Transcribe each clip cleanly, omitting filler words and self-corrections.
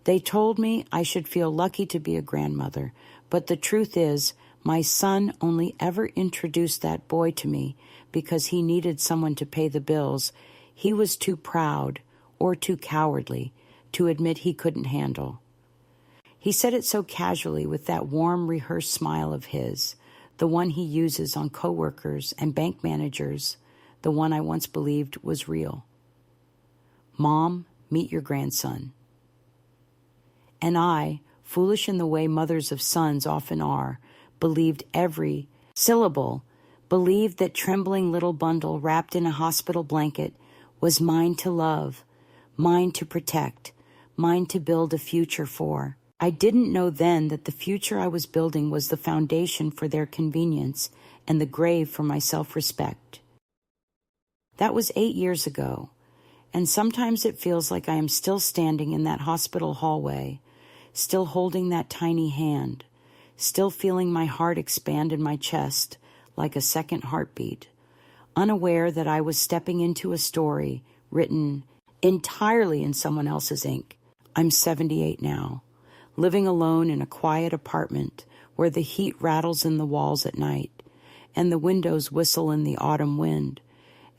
They told me I should feel lucky to be a grandmother, but the truth is, my son only ever introduced that boy to me because he needed someone to pay the bills he was too proud or too cowardly to admit he couldn't handle. He said it so casually with that warm, rehearsed smile of his, the one he uses on coworkers and bank managers, the one I once believed was real. Mom, meet your grandson. And I, foolish in the way mothers of sons often are, believed every syllable, believed that trembling little bundle wrapped in a hospital blanket was mine to love, mine to protect, mine to build a future for. I didn't know then that the future I was building was the foundation for their convenience and the grave for my self-respect. That was 8 years ago, and sometimes it feels like I am still standing in that hospital hallway, still holding that tiny hand, still feeling my heart expand in my chest like a second heartbeat, unaware that I was stepping into a story written entirely in someone else's ink. I'm 78 now, living alone in a quiet apartment where the heat rattles in the walls at night and the windows whistle in the autumn wind,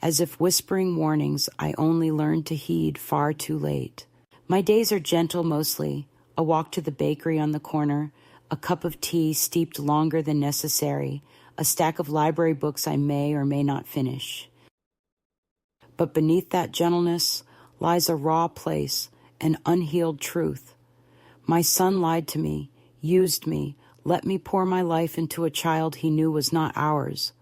as if whispering warnings I only learned to heed far too late. My days are gentle mostly, a walk to the bakery on the corner, a cup of tea steeped longer than necessary, a stack of library books I may or may not finish. But beneath that gentleness lies a raw place, an unhealed truth. My son lied to me, used me, let me pour my life into a child he knew was not ours,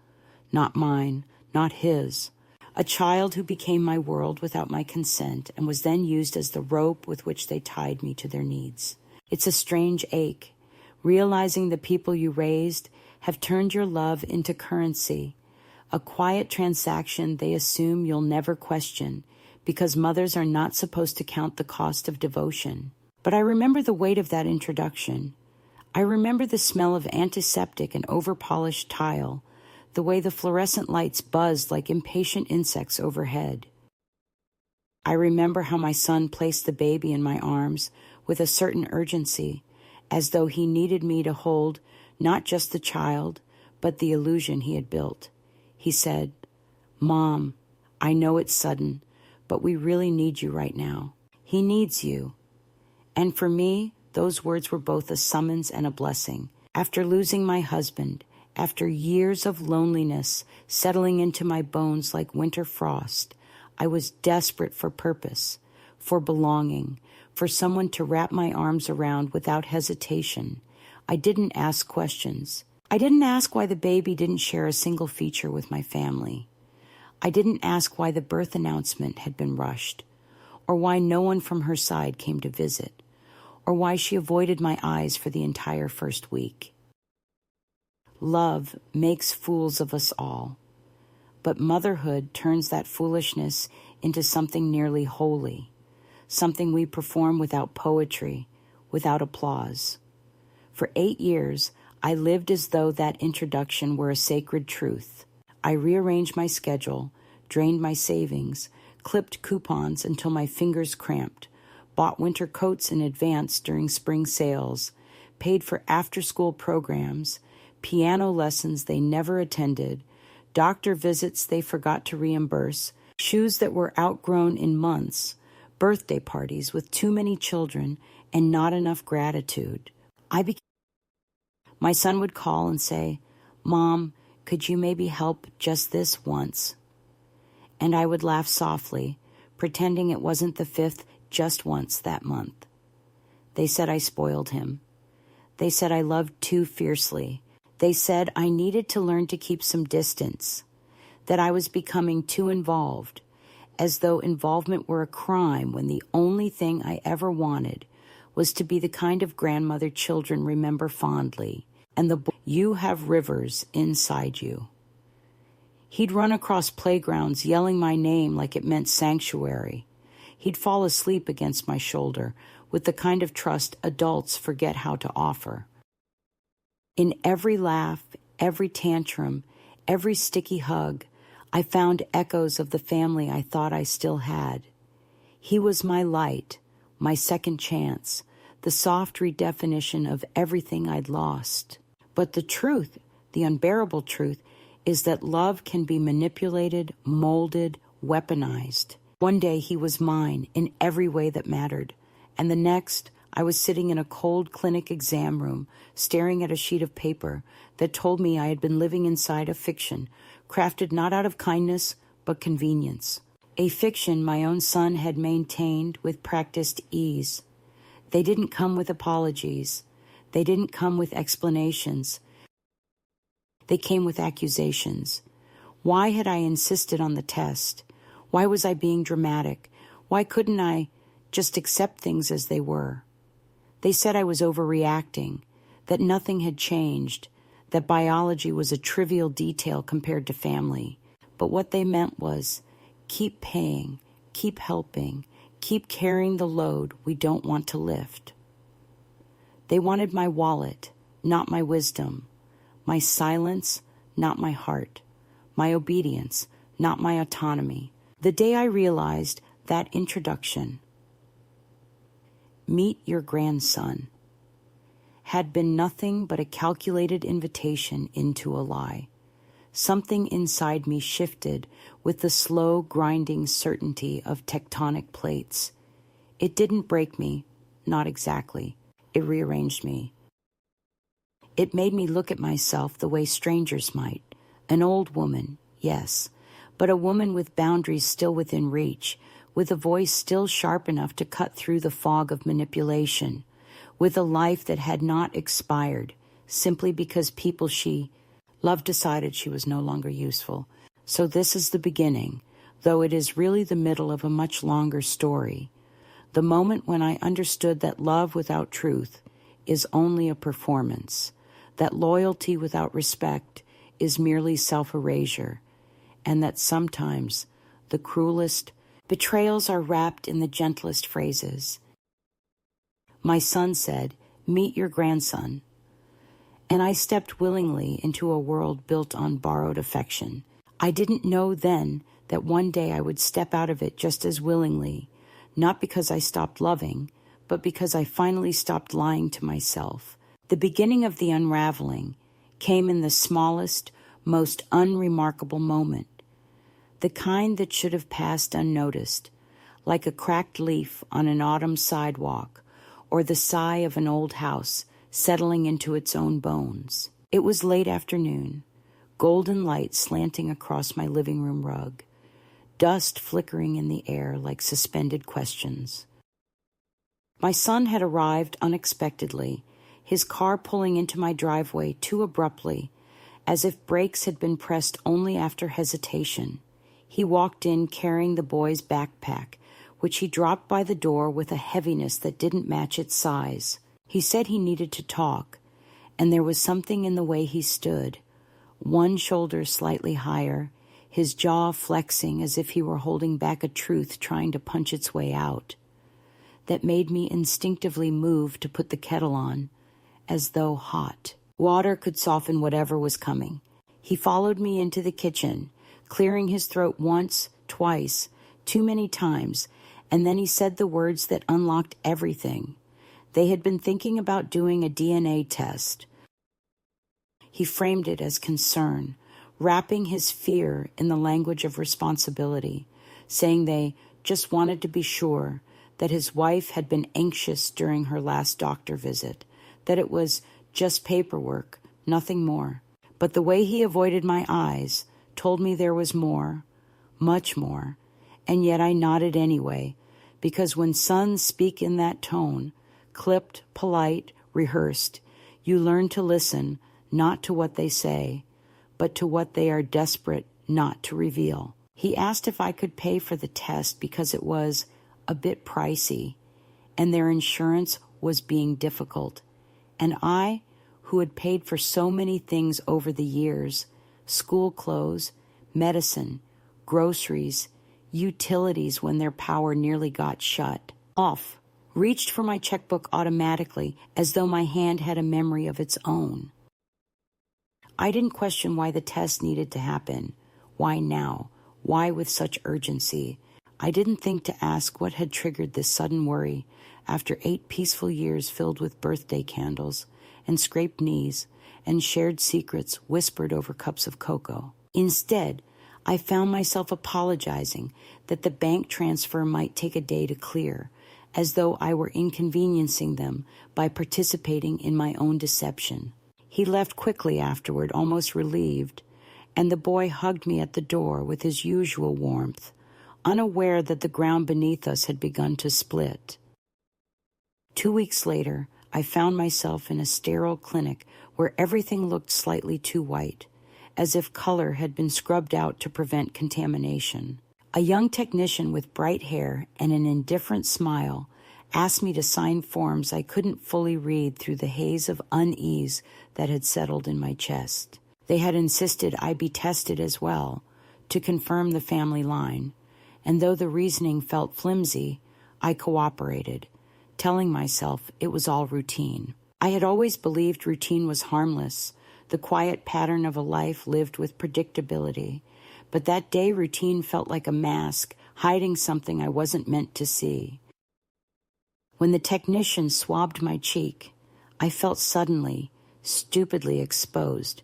not mine, not his. A child who became my world without my consent and was then used as the rope with which they tied me to their needs. It's a strange ache, realizing the people you raised have turned your love into currency, a quiet transaction they assume you'll never question because mothers are not supposed to count the cost of devotion. But I remember the weight of that introduction. I remember the smell of antiseptic and over-polished tile, the way the fluorescent lights buzzed like impatient insects overhead. I remember how my son placed the baby in my arms with a certain urgency, as though he needed me to hold not just the child, but the illusion he had built. He said, "Mom, I know it's sudden, but we really need you right now." He needs you. And for me, those words were both a summons and a blessing. After losing my husband, after years of loneliness settling into my bones like winter frost, I was desperate for purpose, for belonging, for someone to wrap my arms around without hesitation. I didn't ask questions. I didn't ask why the baby didn't share a single feature with my family. I didn't ask why the birth announcement had been rushed, or why no one from her side came to visit, or why she avoided my eyes for the entire first week. Love makes fools of us all, but motherhood turns that foolishness into something nearly holy, something we perform without poetry, without applause. For 8 years, I lived as though that introduction were a sacred truth. I rearranged my schedule, drained my savings, clipped coupons until my fingers cramped, bought winter coats in advance during spring sales, paid for after-school programs, piano lessons they never attended, doctor visits they forgot to reimburse, shoes that were outgrown in months, birthday parties with too many children and not enough gratitude. My son would call and say, "Mom, could you maybe help just this once?" And I would laugh softly, pretending it wasn't the 5th just once that month. They said I spoiled him. They said I loved too fiercely. They said I needed to learn to keep some distance, that I was becoming too involved, as though involvement were a crime when the only thing I ever wanted was to be the kind of grandmother children remember fondly, and you have rivers inside you. He'd run across playgrounds yelling my name like it meant sanctuary. He'd fall asleep against my shoulder with the kind of trust adults forget how to offer. In every laugh, every tantrum, every sticky hug, I found echoes of the family I thought I still had. He was my light, my second chance, the soft redefinition of everything I'd lost. But the truth, the unbearable truth, is that love can be manipulated, molded, weaponized. One day he was mine in every way that mattered, and the next I was sitting in a cold clinic exam room, staring at a sheet of paper that told me I had been living inside a fiction, crafted not out of kindness, but convenience. A fiction my own son had maintained with practiced ease. They didn't come with apologies. They didn't come with explanations. They came with accusations. Why had I insisted on the test? Why was I being dramatic? Why couldn't I just accept things as they were? They said I was overreacting, that nothing had changed, that biology was a trivial detail compared to family. But what they meant was, keep paying, keep helping, keep carrying the load we don't want to lift. They wanted my wallet, not my wisdom, my silence, not my heart, my obedience, not my autonomy. The day I realized that introduction, meet your grandson, had been nothing but a calculated invitation into a lie. Something inside me shifted with the slow, grinding certainty of tectonic plates. It didn't break me, not exactly. It rearranged me. It made me look at myself the way strangers might. An old woman, yes, but a woman with boundaries still within reach, with a voice still sharp enough to cut through the fog of manipulation, with a life that had not expired, simply because people she loved decided she was no longer useful. So this is the beginning, though it is really the middle of a much longer story. The moment when I understood that love without truth is only a performance, that loyalty without respect is merely self-erasure, and that sometimes the cruelest betrayals are wrapped in the gentlest phrases. My son said, "Meet your grandson." And I stepped willingly into a world built on borrowed affection. I didn't know then that one day I would step out of it just as willingly, not because I stopped loving, but because I finally stopped lying to myself. The beginning of the unraveling came in the smallest, most unremarkable moment, the kind that should have passed unnoticed, like a cracked leaf on an autumn sidewalk, or the sigh of an old house settling into its own bones. It was late afternoon, golden light slanting across my living room rug, dust flickering in the air like suspended questions. My son had arrived unexpectedly, his car pulling into my driveway too abruptly, as if brakes had been pressed only after hesitation. He walked in carrying the boy's backpack, which he dropped by the door with a heaviness that didn't match its size. He said he needed to talk, and there was something in the way he stood, one shoulder slightly higher, his jaw flexing as if he were holding back a truth trying to punch its way out, that made me instinctively move to put the kettle on, as though hot. Water could soften whatever was coming. He followed me into the kitchen, clearing his throat once, twice, too many times, and then he said the words that unlocked everything. They had been thinking about doing a DNA test. He framed it as concern, wrapping his fear in the language of responsibility, saying they just wanted to be sure that his wife had been anxious during her last doctor visit, that it was just paperwork, nothing more. But the way he avoided my eyes told me there was more, much more, and yet I nodded anyway, because when sons speak in that tone, clipped, polite, rehearsed, you learn to listen not to what they say, but to what they are desperate not to reveal. He asked if I could pay for the test because it was a bit pricey, and their insurance was being difficult. And I, who had paid for so many things over the years, school clothes, medicine, groceries, utilities when their power nearly got shut off, reached for my checkbook automatically as though my hand had a memory of its own. I didn't question why the test needed to happen. Why now? Why with such urgency? I didn't think to ask what had triggered this sudden worry, after 8 peaceful years filled with birthday candles and scraped knees and shared secrets whispered over cups of cocoa. Instead, I found myself apologizing that the bank transfer might take a day to clear, as though I were inconveniencing them by participating in my own deception. He left quickly afterward, almost relieved, and the boy hugged me at the door with his usual warmth, unaware that the ground beneath us had begun to split. 2 weeks later, I found myself in a sterile clinic where everything looked slightly too white, as if color had been scrubbed out to prevent contamination. A young technician with bright hair and an indifferent smile asked me to sign forms I couldn't fully read through the haze of unease that had settled in my chest. They had insisted I be tested as well, to confirm the family line, and though the reasoning felt flimsy, I cooperated, telling myself it was all routine. I had always believed routine was harmless, the quiet pattern of a life lived with predictability, but that day routine felt like a mask hiding something I wasn't meant to see. When the technician swabbed my cheek, I felt suddenly, stupidly exposed,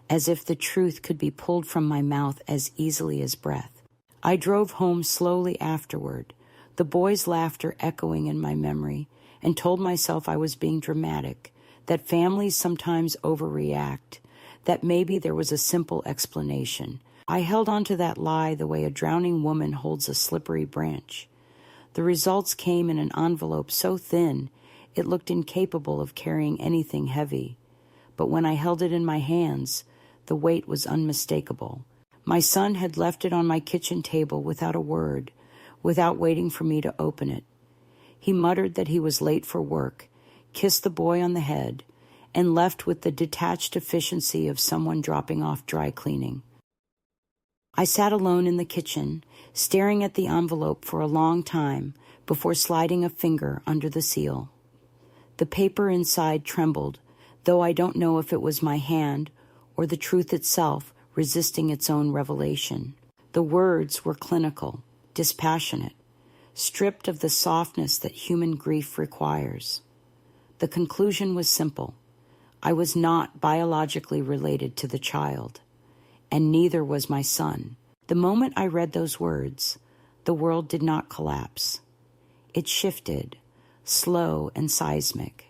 as if the truth could be pulled from my mouth as easily as breath. I drove home slowly afterward, the boy's laughter echoing in my memory, and told myself I was being dramatic, that families sometimes overreact, that maybe there was a simple explanation. I held on to that lie the way a drowning woman holds a slippery branch. The results came in an envelope so thin it looked incapable of carrying anything heavy. But when I held it in my hands, the weight was unmistakable. My son had left it on my kitchen table without a word, without waiting for me to open it. He muttered that he was late for work, kissed the boy on the head, and left with the detached efficiency of someone dropping off dry cleaning. I sat alone in the kitchen, staring at the envelope for a long time before sliding a finger under the seal. The paper inside trembled, though I don't know if it was my hand or the truth itself resisting its own revelation. The words were clinical, dispassionate, stripped of the softness that human grief requires. The conclusion was simple. I was not biologically related to the child, and neither was my son. The moment I read those words, the world did not collapse. It shifted, slow and seismic.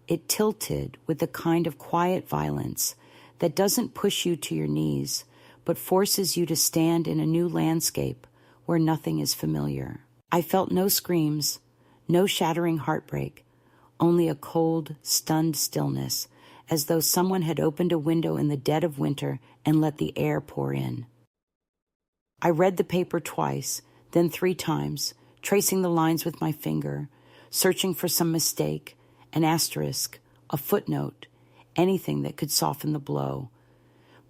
It tilted with the kind of quiet violence that doesn't push you to your knees, but forces you to stand in a new landscape where nothing is familiar. I felt no screams, no shattering heartbreak, only a cold, stunned stillness, as though someone had opened a window in the dead of winter and let the air pour in. I read the paper twice, then 3 times, tracing the lines with my finger, searching for some mistake, an asterisk, a footnote, anything that could soften the blow.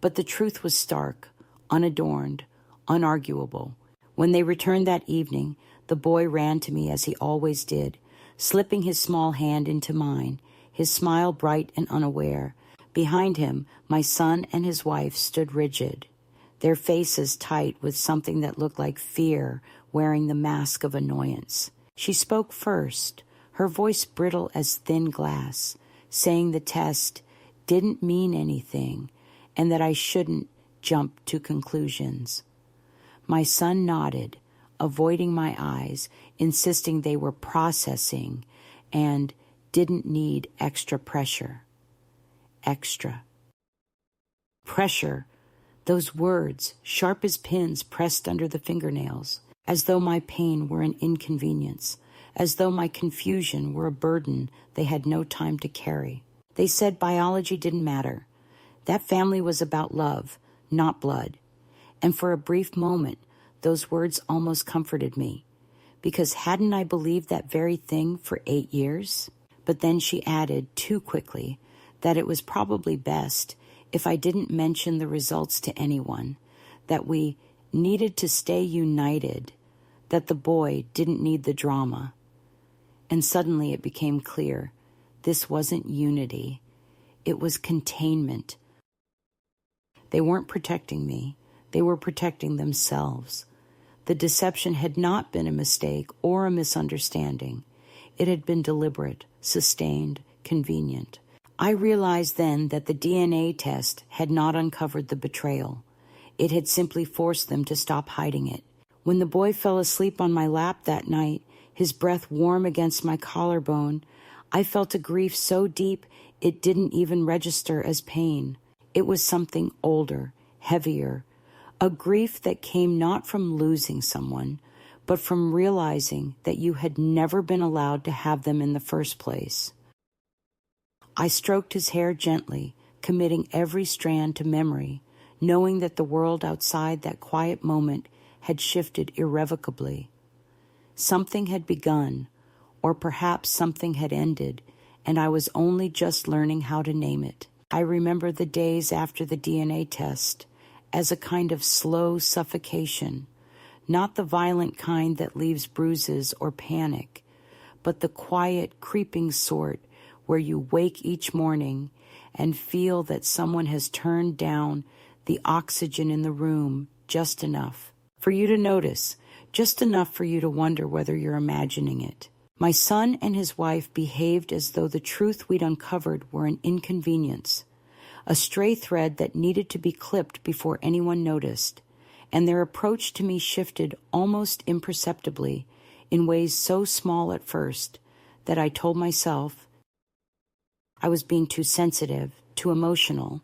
But the truth was stark, unadorned, unarguable. When they returned that evening, the boy ran to me as he always did, slipping his small hand into mine, his smile bright and unaware. Behind him, my son and his wife stood rigid, their faces tight with something that looked like fear wearing the mask of annoyance. She spoke first, her voice brittle as thin glass, saying the test didn't mean anything and that I shouldn't jump to conclusions. My son nodded, avoiding my eyes, insisting they were processing and didn't need extra pressure. Extra. Pressure, those words, sharp as pins pressed under the fingernails, as though my pain were an inconvenience, as though my confusion were a burden they had no time to carry. They said biology didn't matter. That family was about love, not blood. And for a brief moment, those words almost comforted me, because hadn't I believed that very thing for 8 years? But then she added, too quickly, that it was probably best if I didn't mention the results to anyone, that we needed to stay united, that the boy didn't need the drama. And suddenly it became clear, this wasn't unity, it was containment. They weren't protecting me, they were protecting themselves. The deception had not been a mistake or a misunderstanding. It had been deliberate, sustained, convenient. I realized then that the DNA test had not uncovered the betrayal. It had simply forced them to stop hiding it. When the boy fell asleep on my lap that night, his breath warm against my collarbone, I felt a grief so deep it didn't even register as pain. It was something older, heavier, a grief that came not from losing someone, but from realizing that you had never been allowed to have them in the first place. I stroked his hair gently, committing every strand to memory, knowing that the world outside that quiet moment had shifted irrevocably. Something had begun, or perhaps something had ended, and I was only just learning how to name it. I remember the days after the DNA test as a kind of slow suffocation, not the violent kind that leaves bruises or panic, but the quiet, creeping sort where you wake each morning and feel that someone has turned down the oxygen in the room just enough for you to notice, just enough for you to wonder whether you're imagining it. My son and his wife behaved as though the truth we'd uncovered were an inconvenience, a stray thread that needed to be clipped before anyone noticed, and their approach to me shifted almost imperceptibly in ways so small at first that I told myself I was being too sensitive, too emotional,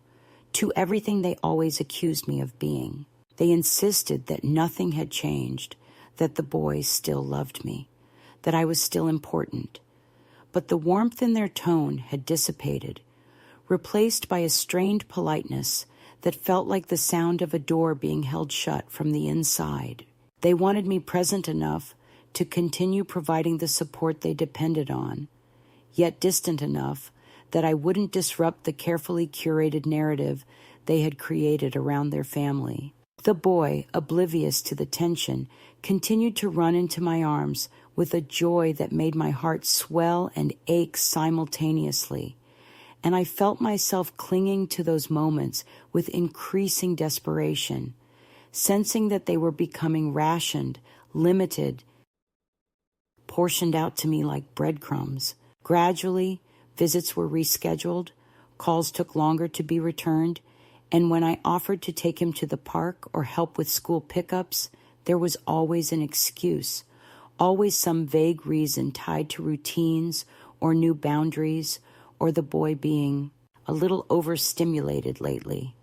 too everything they always accused me of being. They insisted that nothing had changed, that the boy still loved me, that I was still important. But the warmth in their tone had dissipated, replaced by a strained politeness that felt like the sound of a door being held shut from the inside. They wanted me present enough to continue providing the support they depended on, yet distant enough that I wouldn't disrupt the carefully curated narrative they had created around their family. The boy, oblivious to the tension, continued to run into my arms with a joy that made my heart swell and ache simultaneously, and I felt myself clinging to those moments with increasing desperation, sensing that they were becoming rationed, limited, portioned out to me like breadcrumbs. Gradually, visits were rescheduled, calls took longer to be returned, and when I offered to take him to the park or help with school pickups, there was always an excuse, always some vague reason tied to routines or new boundaries or the boy being a little overstimulated lately.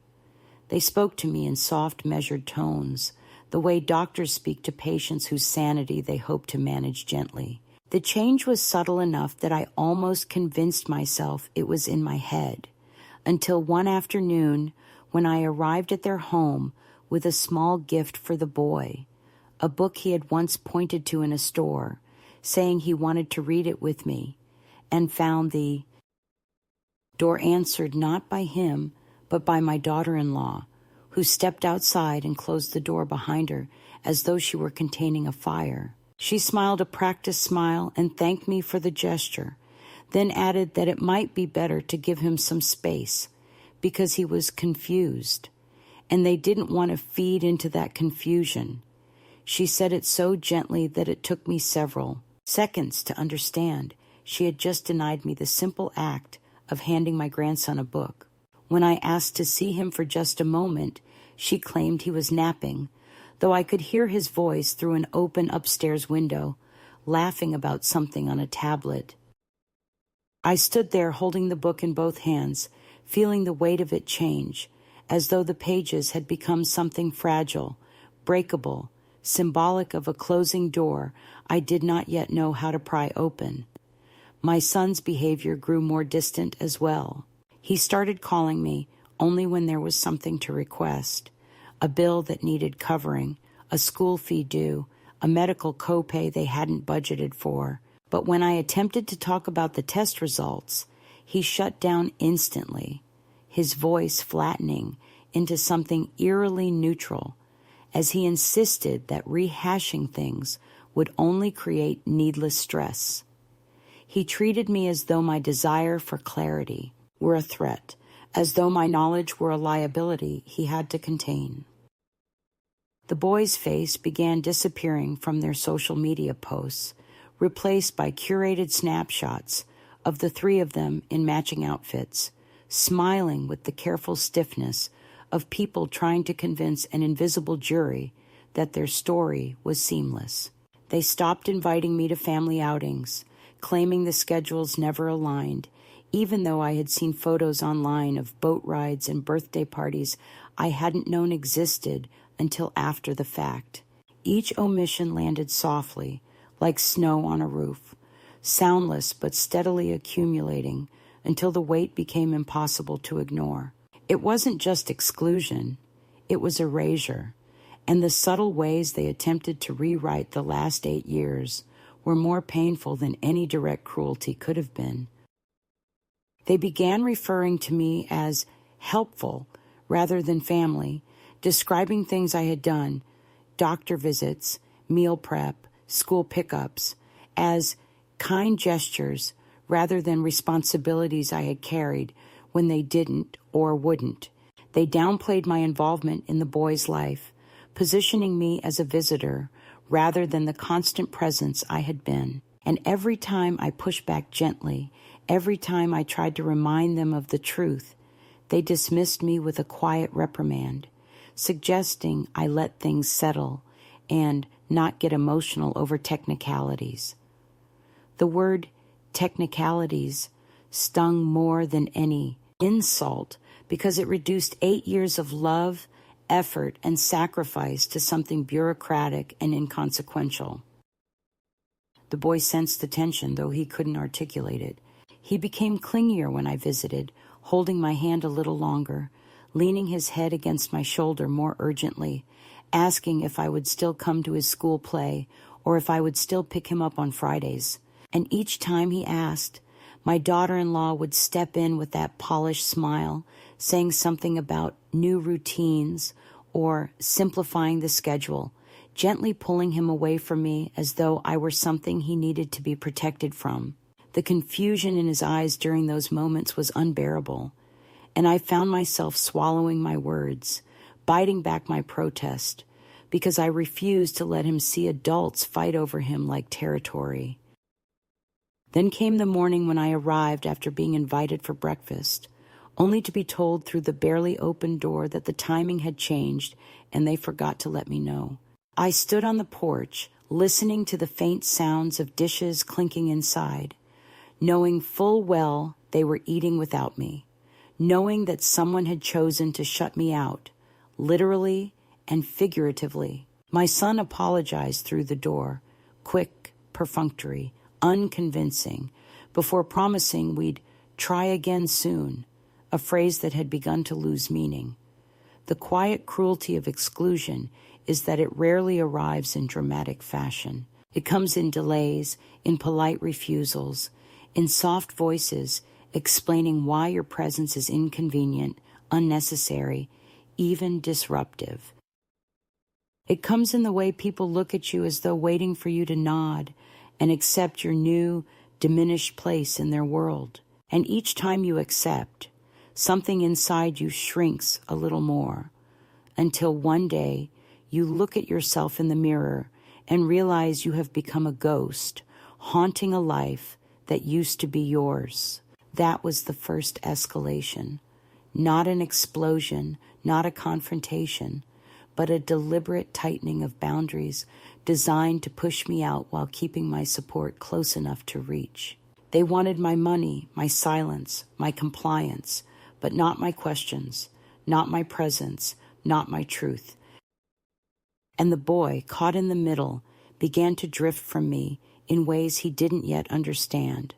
They spoke to me in soft, measured tones, the way doctors speak to patients whose sanity they hope to manage gently. The change was subtle enough that I almost convinced myself it was in my head, until one afternoon when I arrived at their home with a small gift for the boy, a book he had once pointed to in a store, saying he wanted to read it with me, and found the door answered not by him, but by my daughter-in-law, who stepped outside and closed the door behind her as though she were containing a fire. She smiled a practiced smile and thanked me for the gesture, then added that it might be better to give him some space because he was confused, and they didn't want to feed into that confusion. She said it so gently that it took me several seconds to understand she had just denied me the simple act of handing my grandson a book. When I asked to see him for just a moment, she claimed he was napping, though I could hear his voice through an open upstairs window, laughing about something on a tablet. I stood there holding the book in both hands, feeling the weight of it change, as though the pages had become something fragile, breakable, symbolic of a closing door I did not yet know how to pry open. My son's behavior grew more distant as well. He started calling me only when there was something to request, a bill that needed covering, a school fee due, a medical copay they hadn't budgeted for. But when I attempted to talk about the test results, he shut down instantly, his voice flattening into something eerily neutral, as he insisted that rehashing things would only create needless stress. He treated me as though my desire for clarity were a threat, as though my knowledge were a liability he had to contain. The boy's face began disappearing from their social media posts, replaced by curated snapshots of the three of them in matching outfits, smiling with the careful stiffness of people trying to convince an invisible jury that their story was seamless. They stopped inviting me to family outings, claiming the schedules never aligned, even though I had seen photos online of boat rides and birthday parties I hadn't known existed until after the fact. Each omission landed softly, like snow on a roof, soundless but steadily accumulating until the weight became impossible to ignore. It wasn't just exclusion, it was erasure, and the subtle ways they attempted to rewrite the last 8 years were more painful than any direct cruelty could have been. They began referring to me as helpful rather than family, describing things I had done, doctor visits, meal prep, school pickups, as kind gestures rather than responsibilities I had carried when they didn't or wouldn't. They downplayed my involvement in the boy's life, positioning me as a visitor rather than the constant presence I had been. And every time I pushed back gently, every time I tried to remind them of the truth, they dismissed me with a quiet reprimand, suggesting I let things settle and not get emotional over technicalities. The word technicalities stung more than any insult because it reduced 8 years of love, effort, and sacrifice to something bureaucratic and inconsequential. The boy sensed the tension, though he couldn't articulate it. He became clingier when I visited, holding my hand a little longer, leaning his head against my shoulder more urgently, asking if I would still come to his school play or if I would still pick him up on Fridays. And each time he asked, my daughter-in-law would step in with that polished smile, saying something about new routines or simplifying the schedule, gently pulling him away from me as though I were something he needed to be protected from. The confusion in his eyes during those moments was unbearable, and I found myself swallowing my words, biting back my protest, because I refused to let him see adults fight over him like territory. Then came the morning when I arrived after being invited for breakfast, only to be told through the barely open door that the timing had changed and they forgot to let me know. I stood on the porch, listening to the faint sounds of dishes clinking inside, knowing full well they were eating without me, knowing that someone had chosen to shut me out, literally and figuratively. My son apologized through the door, quick, perfunctory, unconvincing, before promising we'd try again soon, a phrase that had begun to lose meaning. The quiet cruelty of exclusion is that it rarely arrives in dramatic fashion. It comes in delays, in polite refusals, in soft voices explaining why your presence is inconvenient, unnecessary, even disruptive. It comes in the way people look at you as though waiting for you to nod and accept your new, diminished place in their world. And each time you accept, something inside you shrinks a little more, until one day you look at yourself in the mirror and realize you have become a ghost, haunting a life that used to be yours. That was the first escalation. Not an explosion, not a confrontation, but a deliberate tightening of boundaries designed to push me out while keeping my support close enough to reach. They wanted my money, my silence, my compliance, but not my questions, not my presence, not my truth. And the boy, caught in the middle, began to drift from me in ways he didn't yet understand,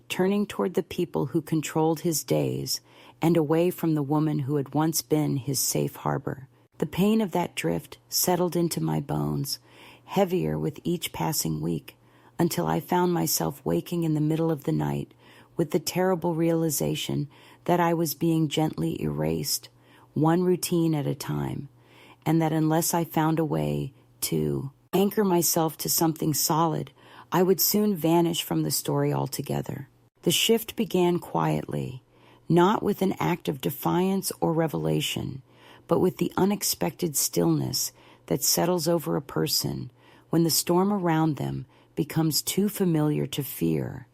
turning toward the people who controlled his days and away from the woman who had once been his safe harbor. The pain of that drift settled into my bones, heavier with each passing week, until I found myself waking in the middle of the night with the terrible realization that I was being gently erased, one routine at a time, and that unless I found a way to anchor myself to something solid, I would soon vanish from the story altogether. The shift began quietly, not with an act of defiance or revelation, but with the unexpected stillness that settles over a person when the storm around them becomes too familiar to fear.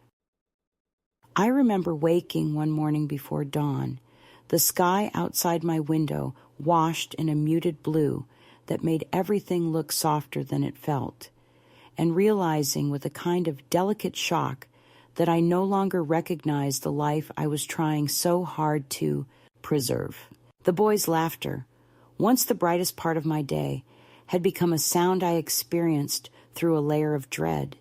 I remember waking one morning before dawn, the sky outside my window washed in a muted blue that made everything look softer than it felt, and realizing with a kind of delicate shock that I no longer recognized the life I was trying so hard to preserve. The boys' laughter, once the brightest part of my day, had become a sound I experienced through a layer of dread,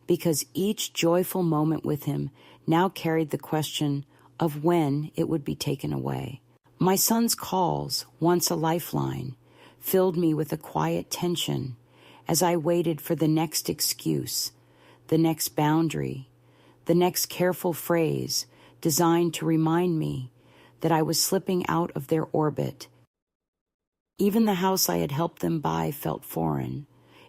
because each joyful moment with him now carried the question of when it would be taken away. My son's calls, once a lifeline, filled me with a quiet tension as I waited for the next excuse, the next boundary, the next careful phrase designed to remind me that I was slipping out of their orbit. Even the house I had helped them buy felt foreign,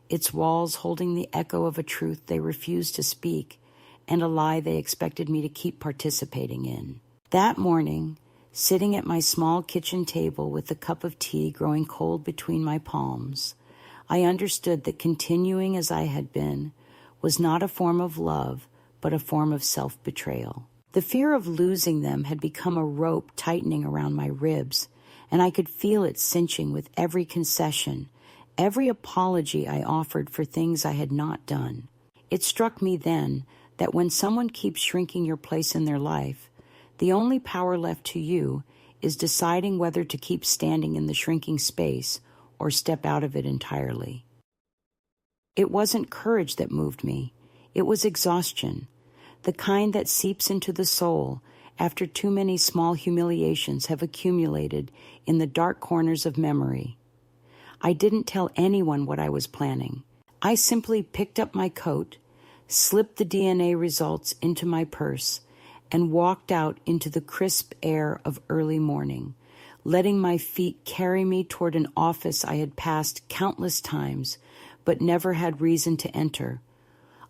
its walls holding the echo of a truth they refused to speak and a lie they expected me to keep participating in. That morning, sitting at my small kitchen table with a cup of tea growing cold between my palms, I understood that continuing as I had been was not a form of love, but a form of self-betrayal. The fear of losing them had become a rope tightening around my ribs, and I could feel it cinching with every concession, every apology I offered for things I had not done. It struck me then that when someone keeps shrinking your place in their life, the only power left to you is deciding whether to keep standing in the shrinking space or step out of it entirely. It wasn't courage that moved me. It was exhaustion, the kind that seeps into the soul after too many small humiliations have accumulated in the dark corners of memory. I didn't tell anyone what I was planning. I simply picked up my coat, slipped the DNA results into my purse, and walked out into the crisp air of early morning, letting my feet carry me toward an office I had passed countless times but never had reason to enter,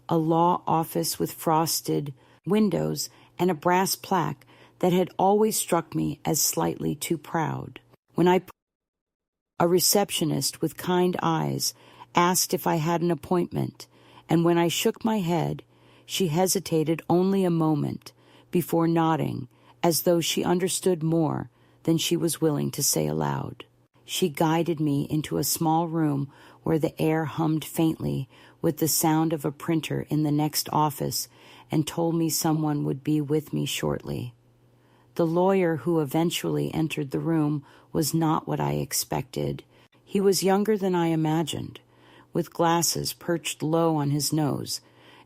a law office with frosted windows and a brass plaque that had always struck me as slightly too proud. A receptionist with kind eyes asked if I had an appointment, and when I shook my head, she hesitated only a moment before nodding, as though she understood more than she was willing to say aloud. She guided me into a small room where the air hummed faintly with the sound of a printer in the next office and told me someone would be with me shortly. The lawyer who eventually entered the room was not what I expected. He was younger than I imagined, with glasses perched low on his nose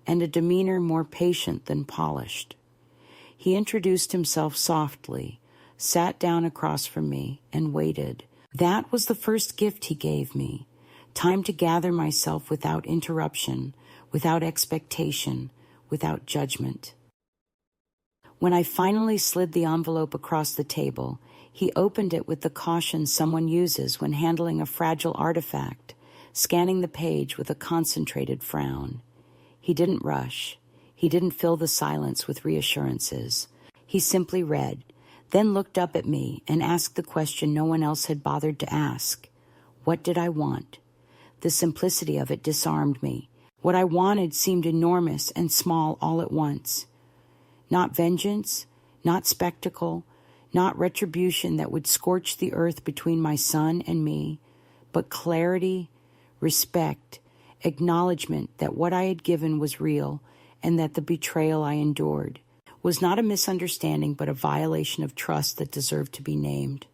and a demeanor more patient than polished. He introduced himself softly, sat down across from me, and waited. That was the first gift he gave me, time to gather myself without interruption, without expectation, without judgment. When I finally slid the envelope across the table, he opened it with the caution someone uses when handling a fragile artifact, scanning the page with a concentrated frown. He didn't rush. He didn't fill the silence with reassurances. He simply read, then looked up at me and asked the question no one else had bothered to ask. What did I want? The simplicity of it disarmed me. What I wanted seemed enormous and small all at once. Not vengeance, not spectacle, not retribution that would scorch the earth between my son and me, but clarity, respect, acknowledgement that what I had given was real and that the betrayal I endured was not a misunderstanding but a violation of trust that deserved to be named.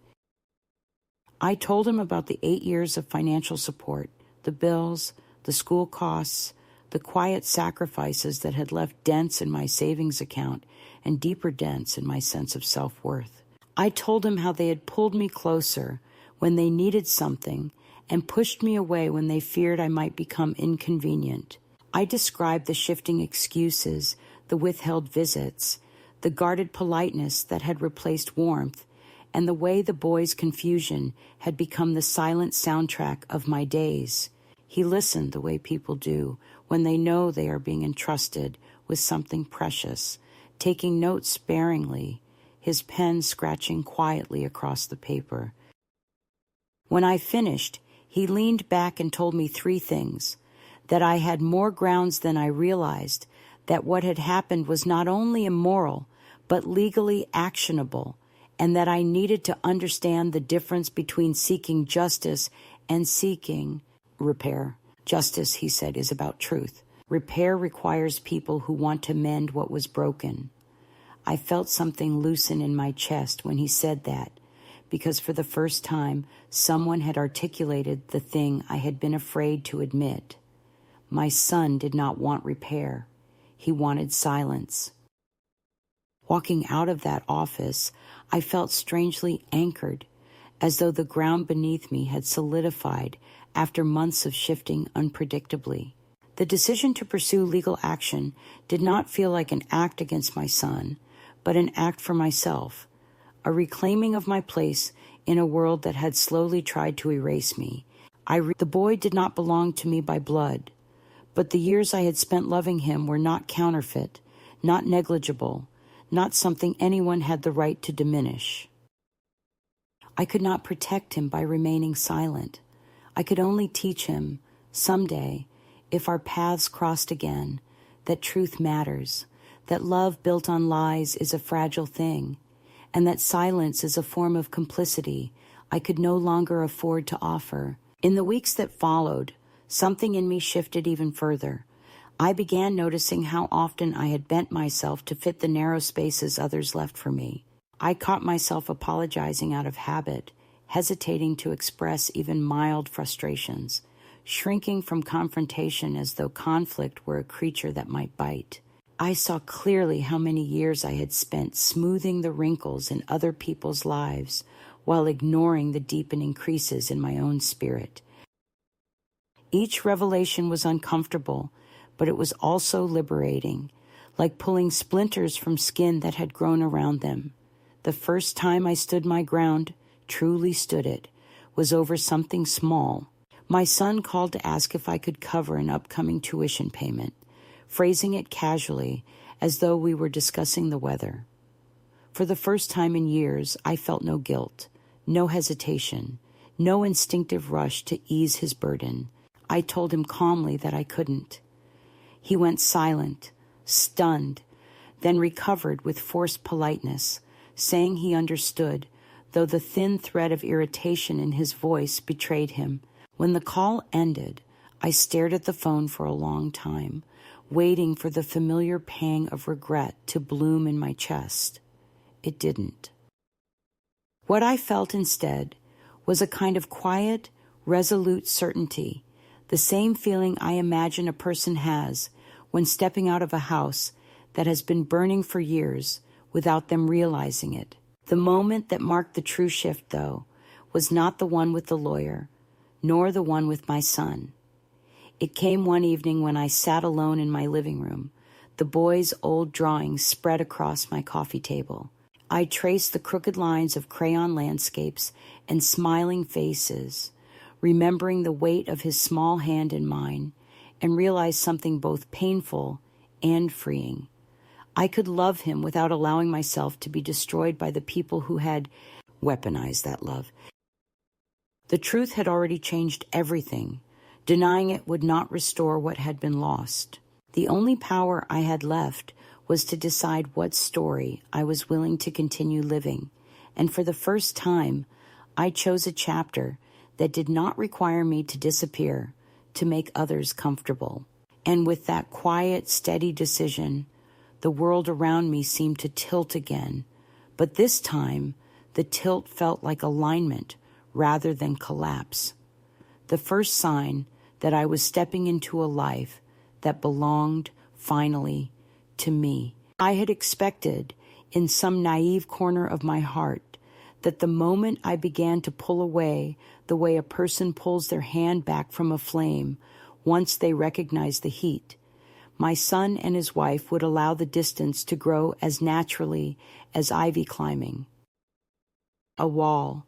I told him about the 8 years of financial support, the bills, the school costs, the quiet sacrifices that had left dents in my savings account and deeper dents in my sense of self-worth. I told him how they had pulled me closer when they needed something and pushed me away when they feared I might become inconvenient. I described the shifting excuses, the withheld visits, the guarded politeness that had replaced warmth, and the way the boys' confusion had become the silent soundtrack of my days. He listened the way people do when they know they are being entrusted with something precious, taking notes sparingly, his pen scratching quietly across the paper. When I finished, he leaned back and told me 3 things: that I had more grounds than I realized, that what had happened was not only immoral, but legally actionable, and that I needed to understand the difference between seeking justice and seeking repair. Justice, he said, is about truth. Repair requires people who want to mend what was broken. I felt something loosen in my chest when he said that, because for the first time, someone had articulated the thing I had been afraid to admit. My son did not want repair. He wanted silence. Walking out of that office, I felt strangely anchored, as though the ground beneath me had solidified after months of shifting unpredictably. The decision to pursue legal action did not feel like an act against my son, but an act for myself, a reclaiming of my place in a world that had slowly tried to erase me. The boy did not belong to me by blood, but the years I had spent loving him were not counterfeit, not negligible, not something anyone had the right to diminish. I could not protect him by remaining silent. I could only teach him, someday, if our paths crossed again, that truth matters, that love built on lies is a fragile thing, and that silence is a form of complicity I could no longer afford to offer. In the weeks that followed, something in me shifted even further. I began noticing how often I had bent myself to fit the narrow spaces others left for me. I caught myself apologizing out of habit, hesitating to express even mild frustrations, shrinking from confrontation as though conflict were a creature that might bite. I saw clearly how many years I had spent smoothing the wrinkles in other people's lives while ignoring the deepening creases in my own spirit. Each revelation was uncomfortable, but it was also liberating, like pulling splinters from skin that had grown around them. The first time I stood my ground, truly stood it, was over something small. My son called to ask if I could cover an upcoming tuition payment, phrasing it casually as though we were discussing the weather. For the first time in years, I felt no guilt, no hesitation, no instinctive rush to ease his burden. I told him calmly that I couldn't. He went silent, stunned, then recovered with forced politeness, saying he understood, though the thin thread of irritation in his voice betrayed him. When the call ended, I stared at the phone for a long time, waiting for the familiar pang of regret to bloom in my chest. It didn't. What I felt instead was a kind of quiet, resolute certainty, the same feeling I imagine a person has when stepping out of a house that has been burning for years without them realizing it. The moment that marked the true shift, though, was not the one with the lawyer, nor the one with my son. It came one evening when I sat alone in my living room, the boy's old drawings spread across my coffee table. I traced the crooked lines of crayon landscapes and smiling faces, remembering the weight of his small hand in mine, and realized something both painful and freeing. I could love him without allowing myself to be destroyed by the people who had weaponized that love. The truth had already changed everything. Denying it would not restore what had been lost. The only power I had left was to decide what story I was willing to continue living, and for the first time, I chose a chapter that did not require me to disappear to make others comfortable. And with that quiet, steady decision, the world around me seemed to tilt again, but this time, the tilt felt like alignment rather than collapse. The first sign that I was stepping into a life that belonged, finally, to me. I had expected, in some naive corner of my heart, that the moment I began to pull away the way a person pulls their hand back from a flame once they recognize the heat, my son and his wife would allow the distance to grow as naturally as ivy climbing. A wall,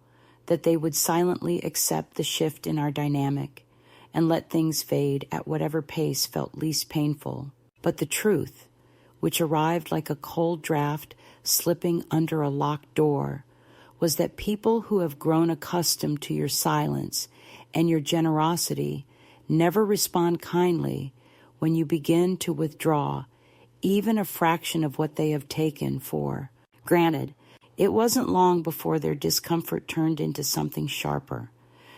that they would silently accept the shift in our dynamic and let things fade at whatever pace felt least painful. But the truth, which arrived like a cold draft slipping under a locked door, was that people who have grown accustomed to your silence and your generosity never respond kindly when you begin to withdraw even a fraction of what they have taken for granted. It wasn't long before their discomfort turned into something sharper,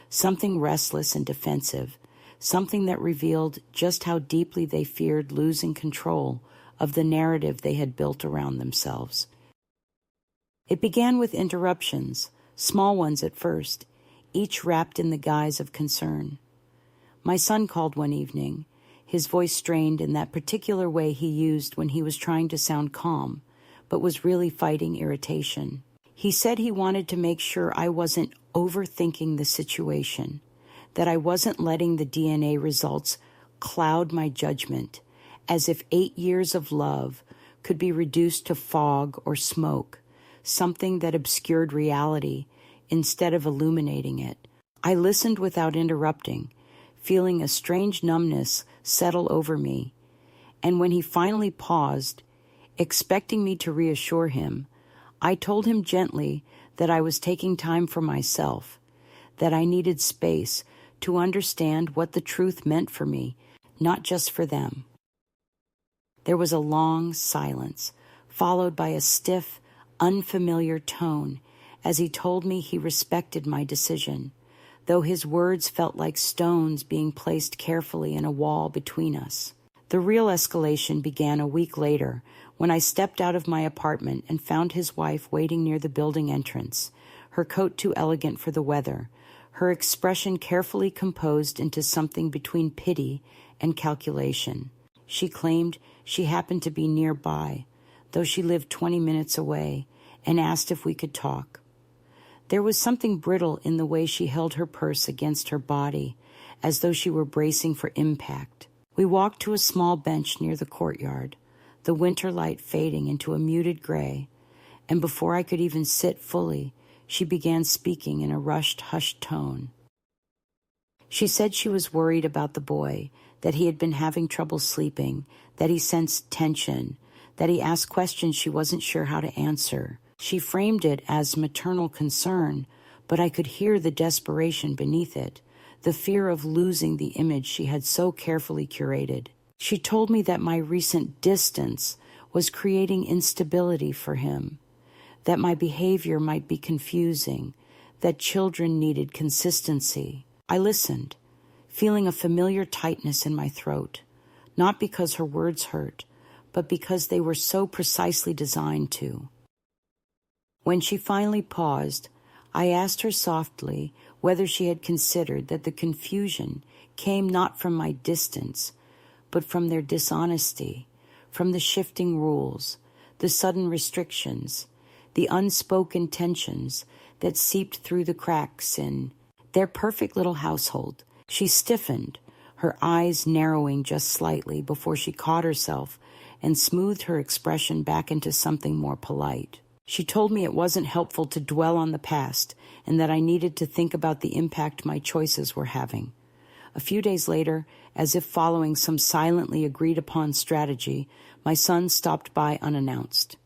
something restless and defensive, something that revealed just how deeply they feared losing control of the narrative they had built around themselves. It began with interruptions, small ones at first, each wrapped in the guise of concern. My son called one evening, his voice strained in that particular way he used when he was trying to sound calm, but was really fighting irritation. He said he wanted to make sure I wasn't overthinking the situation, that I wasn't letting the DNA results cloud my judgment, as if 8 years of love could be reduced to fog or smoke, something that obscured reality instead of illuminating it. I listened without interrupting, feeling a strange numbness settle over me, and when he finally paused, expecting me to reassure him, I told him gently that I was taking time for myself, that I needed space to understand what the truth meant for me, not just for them. There was a long silence, followed by a stiff, unfamiliar tone as he told me he respected my decision, though his words felt like stones being placed carefully in a wall between us. The real escalation began a week later when I stepped out of my apartment and found his wife waiting near the building entrance, her coat too elegant for the weather, her expression carefully composed into something between pity and calculation. She claimed she happened to be nearby, though she lived 20 minutes away, and asked if we could talk. There was something brittle in the way she held her purse against her body, as though she were bracing for impact. We walked to a small bench near the courtyard, the winter light fading into a muted gray, and before I could even sit fully, she began speaking in a rushed, hushed tone. She said she was worried about the boy, that he had been having trouble sleeping, that he sensed tension, that he asked questions she wasn't sure how to answer. She framed it as maternal concern, but I could hear the desperation beneath it, the fear of losing the image she had so carefully curated. She told me that my recent distance was creating instability for him, that my behavior might be confusing, that children needed consistency. I listened, feeling a familiar tightness in my throat, not because her words hurt, but because they were so precisely designed to. When she finally paused, I asked her softly whether she had considered that the confusion came not from my distance, but from their dishonesty, from the shifting rules, the sudden restrictions, the unspoken tensions that seeped through the cracks in their perfect little household. She stiffened, her eyes narrowing just slightly before she caught herself and smoothed her expression back into something more polite. She told me it wasn't helpful to dwell on the past and that I needed to think about the impact my choices were having. A few days later, as if following some silently agreed-upon strategy, my son stopped by unannounced.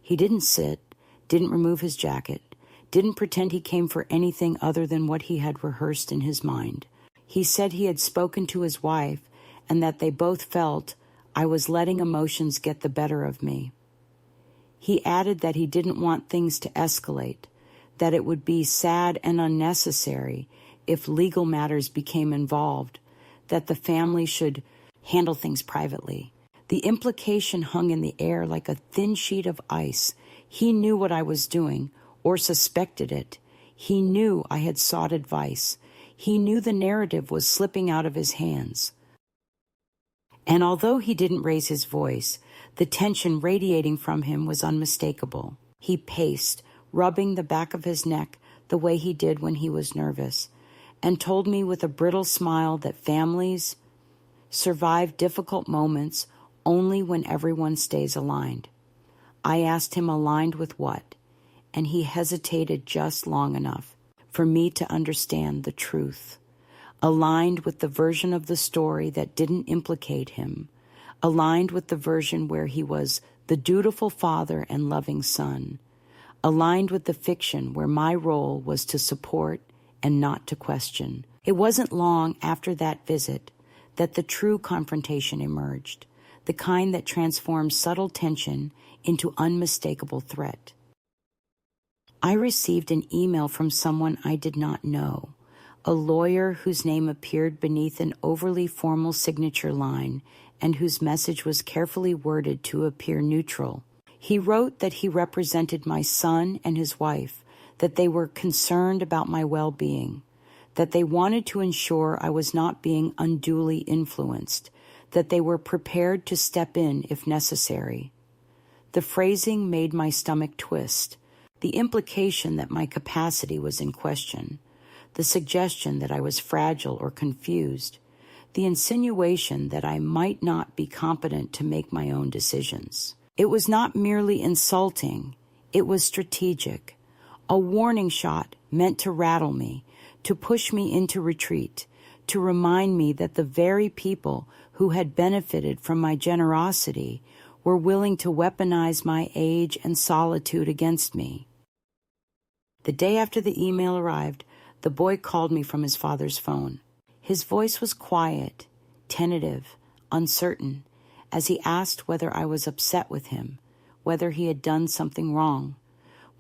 He didn't sit, didn't remove his jacket, didn't pretend he came for anything other than what he had rehearsed in his mind. He said he had spoken to his wife and that they both felt I was letting emotions get the better of me. He added that he didn't want things to escalate, that it would be sad and unnecessary if legal matters became involved, that the family should handle things privately. The implication hung in the air like a thin sheet of ice. He knew what I was doing, or suspected it. He knew I had sought advice. He knew the narrative was slipping out of his hands. And although he didn't raise his voice, the tension radiating from him was unmistakable. He paced, rubbing the back of his neck the way he did when he was nervous, and told me with a brittle smile that families survive difficult moments only when everyone stays aligned. I asked him aligned with what, and he hesitated just long enough for me to understand the truth. Aligned with the version of the story that didn't implicate him, aligned with the version where he was the dutiful father and loving son, aligned with the fiction where my role was to support and not to question. It wasn't long after that visit that the true confrontation emerged, the kind that transforms subtle tension into unmistakable threat. I received an email from someone I did not know, a lawyer whose name appeared beneath an overly formal signature line and whose message was carefully worded to appear neutral. He wrote that he represented my son and his wife, that they were concerned about my well-being, that they wanted to ensure I was not being unduly influenced, that they were prepared to step in if necessary. The phrasing made my stomach twist, the implication that my capacity was in question, the suggestion that I was fragile or confused, the insinuation that I might not be competent to make my own decisions. It was not merely insulting, it was strategic, a warning shot meant to rattle me, to push me into retreat, to remind me that the very people who had benefited from my generosity were willing to weaponize my age and solitude against me. The day after the email arrived, the boy called me from his father's phone. His voice was quiet, tentative, uncertain, as he asked whether I was upset with him, whether he had done something wrong,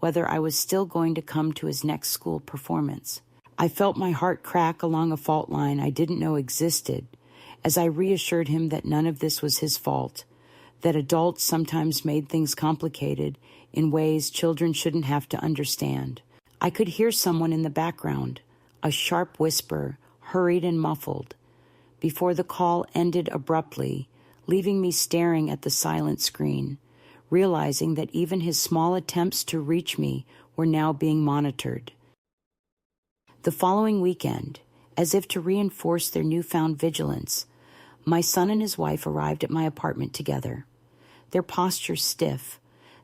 whether I was still going to come to his next school performance. I felt my heart crack along a fault line I didn't know existed, as I reassured him that none of this was his fault, that adults sometimes made things complicated in ways children shouldn't have to understand. I could hear someone in the background, a sharp whisper, hurried and muffled, before the call ended abruptly, leaving me staring at the silent screen, realizing that even his small attempts to reach me were now being monitored. The following weekend, as if to reinforce their newfound vigilance, my son and his wife arrived at my apartment together, their postures stiff,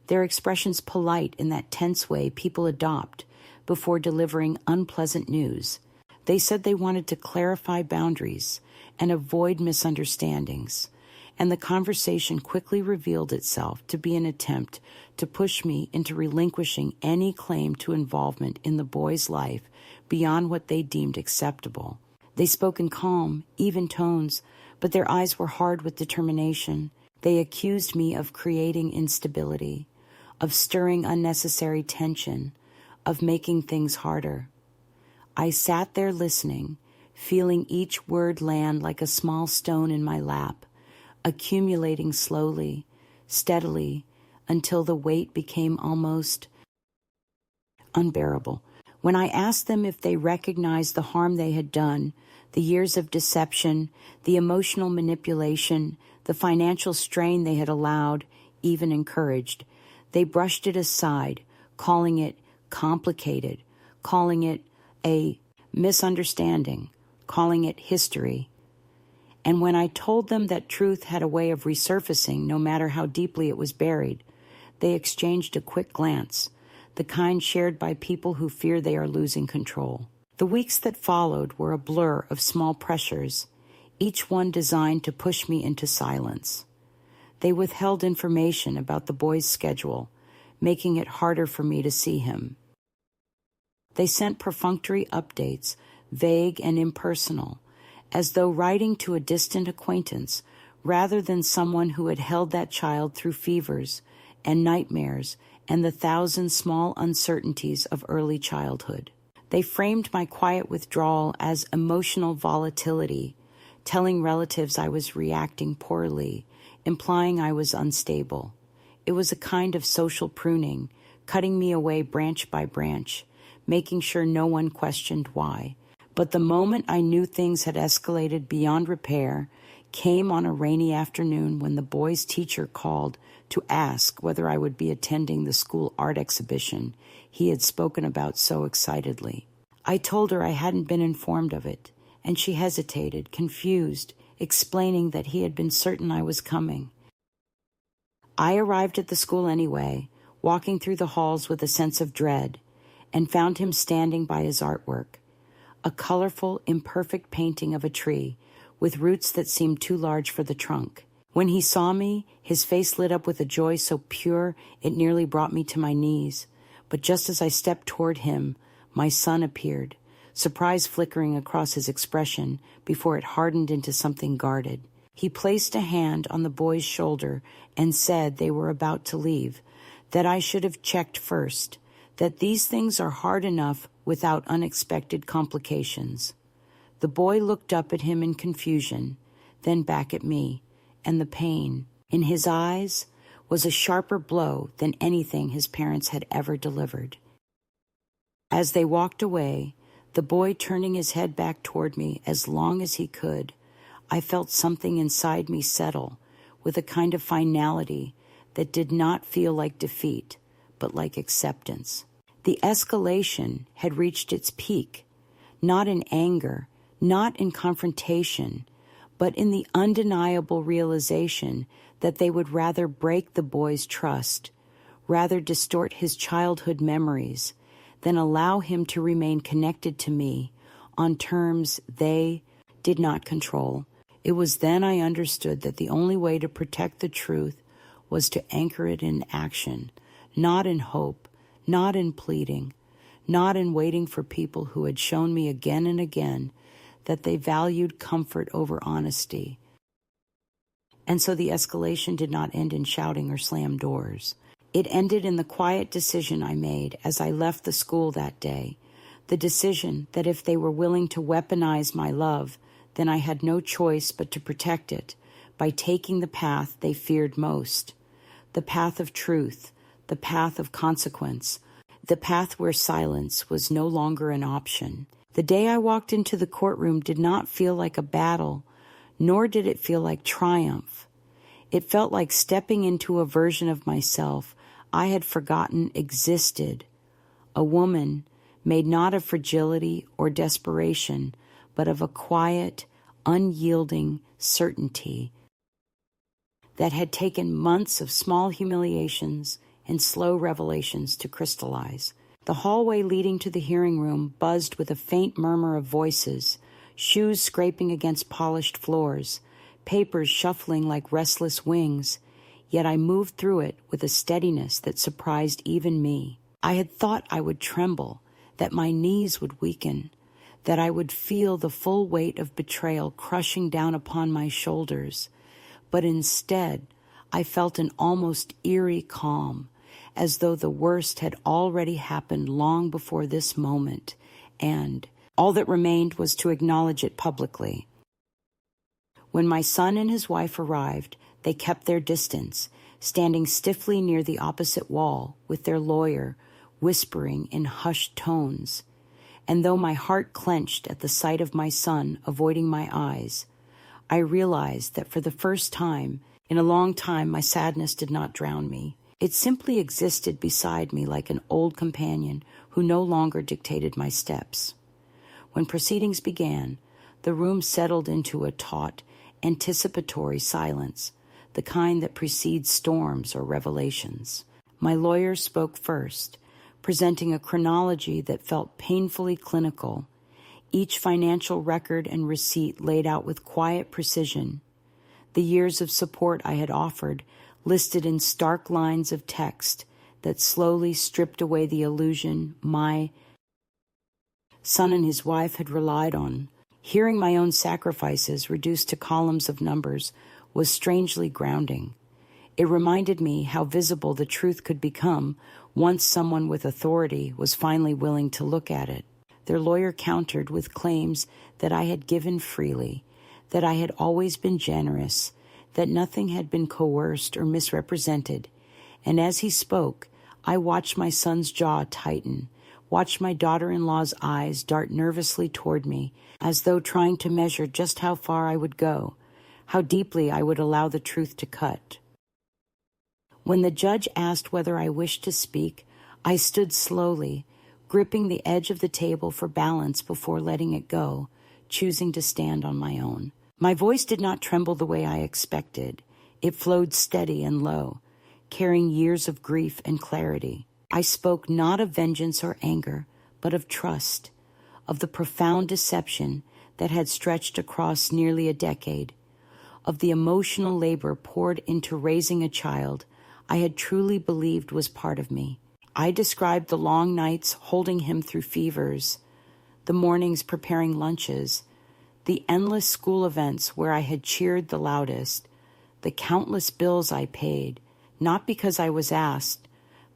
their expressions polite in that tense way people adopt before delivering unpleasant news. They said they wanted to clarify boundaries and avoid misunderstandings, and the conversation quickly revealed itself to be an attempt to push me into relinquishing any claim to involvement in the boy's life beyond what they deemed acceptable. They spoke in calm, even tones, but their eyes were hard with determination. They accused me of creating instability, of stirring unnecessary tension, of making things harder. I sat there listening, feeling each word land like a small stone in my lap, accumulating slowly, steadily, until the weight became almost unbearable. When I asked them if they recognized the harm they had done, the years of deception, the emotional manipulation, the financial strain they had allowed, even encouraged, they brushed it aside, calling it complicated, calling it a misunderstanding, calling it history. And when I told them that truth had a way of resurfacing no matter how deeply it was buried, they exchanged a quick glance, the kind shared by people who fear they are losing control. The weeks that followed were a blur of small pressures, each one designed to push me into silence. They withheld information about the boy's schedule, making it harder for me to see him. They sent perfunctory updates, vague and impersonal, as though writing to a distant acquaintance rather than someone who had held that child through fevers and nightmares and the thousand small uncertainties of early childhood. They framed my quiet withdrawal as emotional volatility, telling relatives I was reacting poorly, implying I was unstable. It was a kind of social pruning, cutting me away branch by branch, making sure no one questioned why. But the moment I knew things had escalated beyond repair came on a rainy afternoon when the boy's teacher called to ask whether I would be attending the school art exhibition he had spoken about so excitedly. I told her I hadn't been informed of it, and she hesitated, confused, explaining that he had been certain I was coming. I arrived at the school anyway, walking through the halls with a sense of dread, and found him standing by his artwork, a colorful, imperfect painting of a tree with roots that seemed too large for the trunk. When he saw me, his face lit up with a joy so pure it nearly brought me to my knees. But just as I stepped toward him, my son appeared, surprise flickering across his expression before it hardened into something guarded. He placed a hand on the boy's shoulder and said they were about to leave, that I should have checked first, that these things are hard enough without unexpected complications. The boy looked up at him in confusion, then back at me, and the pain in his eyes was a sharper blow than anything his parents had ever delivered. As they walked away, the boy turning his head back toward me as long as he could, I felt something inside me settle with a kind of finality that did not feel like defeat, but like acceptance. The escalation had reached its peak, not in anger, not in confrontation, but in the undeniable realization that they would rather break the boy's trust, rather distort his childhood memories, than allow him to remain connected to me on terms they did not control. It was then I understood that the only way to protect the truth was to anchor it in action, not in hope, not in pleading, not in waiting for people who had shown me again and again that they valued comfort over honesty. And so the escalation did not end in shouting or slam doors. It ended in the quiet decision I made as I left the school that day, the decision that if they were willing to weaponize my love, then I had no choice but to protect it by taking the path they feared most, the path of truth, the path of consequence, the path where silence was no longer an option. The day I walked into the courtroom did not feel like a battle, nor did it feel like triumph. It felt like stepping into a version of myself I had forgotten existed, a woman made not of fragility or desperation, but of a quiet, unyielding certainty that had taken months of small humiliations and slow revelations to crystallize. The hallway leading to the hearing room buzzed with a faint murmur of voices, shoes scraping against polished floors, papers shuffling like restless wings, yet I moved through it with a steadiness that surprised even me. I had thought I would tremble, that my knees would weaken, that I would feel the full weight of betrayal crushing down upon my shoulders, but instead I felt an almost eerie calm, as though the worst had already happened long before this moment, and all that remained was to acknowledge it publicly. When my son and his wife arrived, they kept their distance, standing stiffly near the opposite wall with their lawyer, whispering in hushed tones. And though my heart clenched at the sight of my son avoiding my eyes, I realized that for the first time in a long time my sadness did not drown me. It simply existed beside me like an old companion who no longer dictated my steps. When proceedings began, the room settled into a taut, anticipatory silence, the kind that precedes storms or revelations. My lawyer spoke first, presenting a chronology that felt painfully clinical, each financial record and receipt laid out with quiet precision. The years of support I had offered listed in stark lines of text that slowly stripped away the illusion my son and his wife had relied on. Hearing my own sacrifices reduced to columns of numbers was strangely grounding. It reminded me how visible the truth could become once someone with authority was finally willing to look at it. Their lawyer countered with claims that I had given freely, that I had always been generous, that nothing had been coerced or misrepresented. And as he spoke, I watched my son's jaw tighten, watched my daughter-in-law's eyes dart nervously toward me, as though trying to measure just how far I would go, how deeply I would allow the truth to cut. When the judge asked whether I wished to speak, I stood slowly, gripping the edge of the table for balance before letting it go, choosing to stand on my own. My voice did not tremble the way I expected. It flowed steady and low, carrying years of grief and clarity. I spoke not of vengeance or anger, but of trust, of the profound deception that had stretched across nearly a decade, of the emotional labor poured into raising a child I had truly believed was part of me. I described the long nights holding him through fevers, the mornings preparing lunches, the endless school events where I had cheered the loudest, the countless bills I paid, not because I was asked,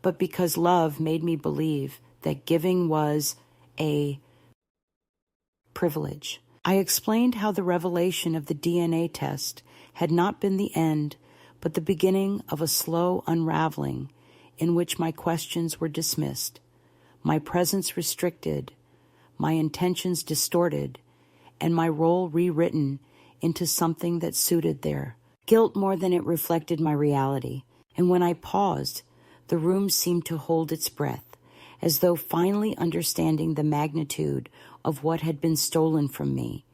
but because love made me believe that giving was a privilege. I explained how the revelation of the DNA test had not been the end, but the beginning of a slow unraveling in which my questions were dismissed, my presence restricted, my intentions distorted, and my role rewritten into something that suited their guilt more than it reflected my reality. And when I paused, the room seemed to hold its breath, as though finally understanding the magnitude of what had been stolen from me.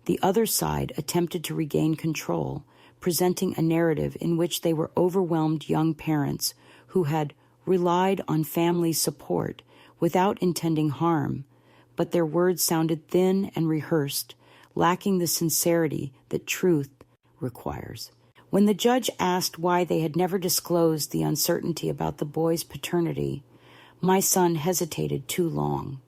The other side attempted to regain control, presenting a narrative in which they were overwhelmed young parents who had relied on family support without intending harm, but their words sounded thin and rehearsed, lacking the sincerity that truth requires. When the judge asked why they had never disclosed the uncertainty about the boy's paternity, my son hesitated too long,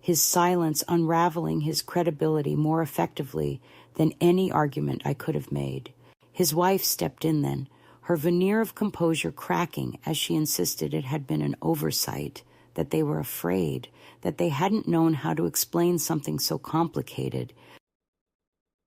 his silence unraveling his credibility more effectively than any argument I could have made. His wife stepped in then, her veneer of composure cracking as she insisted it had been an oversight, that they were afraid, that they hadn't known how to explain something so complicated.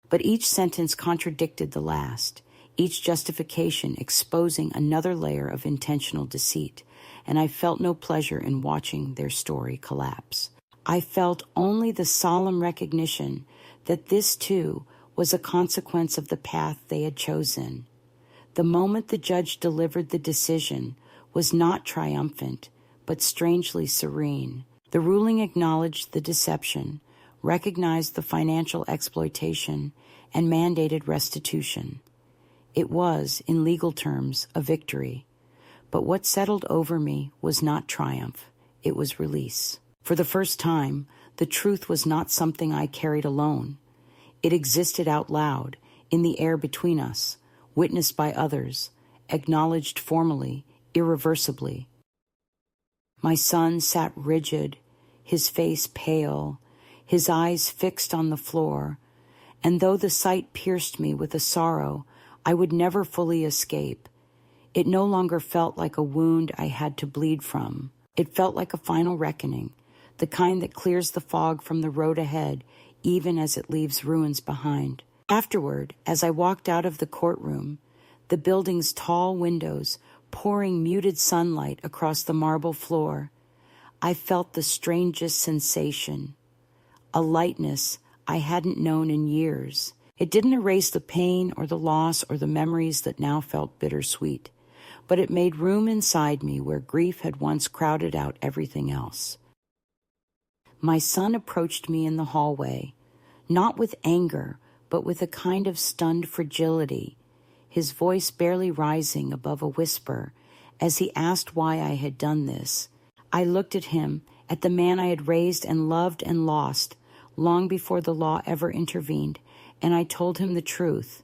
But each sentence contradicted the last, each justification exposing another layer of intentional deceit, and I felt no pleasure in watching their story collapse. I felt only the solemn recognition that this, too, was a consequence of the path they had chosen. The moment the judge delivered the decision was not triumphant, but strangely serene. The ruling acknowledged the deception, recognized the financial exploitation, and mandated restitution. It was, in legal terms, a victory. But what settled over me was not triumph, it was release. For the first time, the truth was not something I carried alone. It existed out loud, in the air between us, witnessed by others, acknowledged formally, irreversibly. My son sat rigid, his face pale, his eyes fixed on the floor, and though the sight pierced me with a sorrow I would never fully escape, it no longer felt like a wound I had to bleed from. It felt like a final reckoning, the kind that clears the fog from the road ahead, even as it leaves ruins behind. Afterward, as I walked out of the courtroom, the building's tall windows pouring muted sunlight across the marble floor, I felt the strangest sensation, a lightness I hadn't known in years. It didn't erase the pain or the loss or the memories that now felt bittersweet, but it made room inside me where grief had once crowded out everything else. My son approached me in the hallway, not with anger, but with a kind of stunned fragility, his voice barely rising above a whisper as he asked why I had done this. I looked at him, at the man I had raised and loved and lost long before the law ever intervened, and I told him the truth,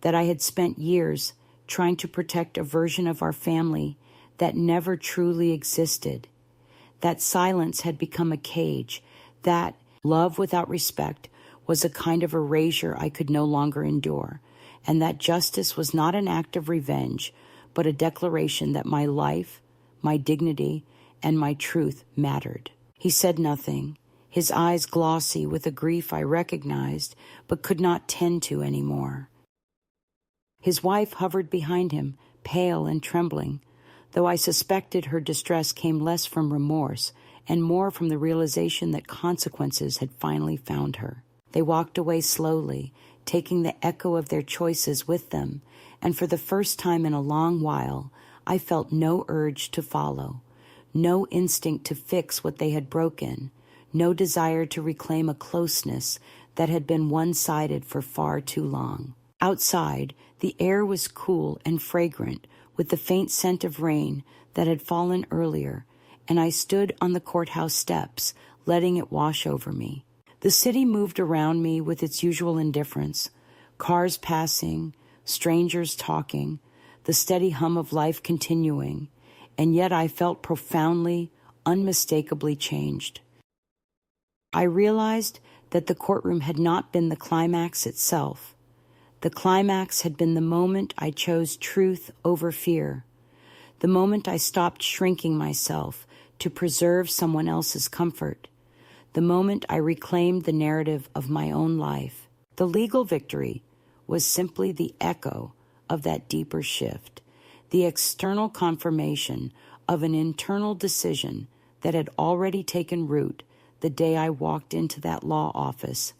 that I had spent years trying to protect a version of our family that never truly existed, that silence had become a cage, that love without respect was a kind of erasure I could no longer endure, and that justice was not an act of revenge, but a declaration that my life, my dignity, and my truth mattered. He said nothing, his eyes glossy with a grief I recognized but could not tend to anymore. His wife hovered behind him, pale and trembling, though I suspected her distress came less from remorse and more from the realization that consequences had finally found her. They walked away slowly, taking the echo of their choices with them, and for the first time in a long while, I felt no urge to follow, no instinct to fix what they had broken, no desire to reclaim a closeness that had been one-sided for far too long. Outside, the air was cool and fragrant with the faint scent of rain that had fallen earlier, and I stood on the courthouse steps, letting it wash over me. The city moved around me with its usual indifference, cars passing, strangers talking, the steady hum of life continuing, and yet I felt profoundly, unmistakably changed. I realized that the courtroom had not been the climax itself. The climax had been the moment I chose truth over fear, the moment I stopped shrinking myself to preserve someone else's comfort, the moment I reclaimed the narrative of my own life. The legal victory was simply the echo of that deeper shift, the external confirmation of an internal decision that had already taken root the day I walked into that law office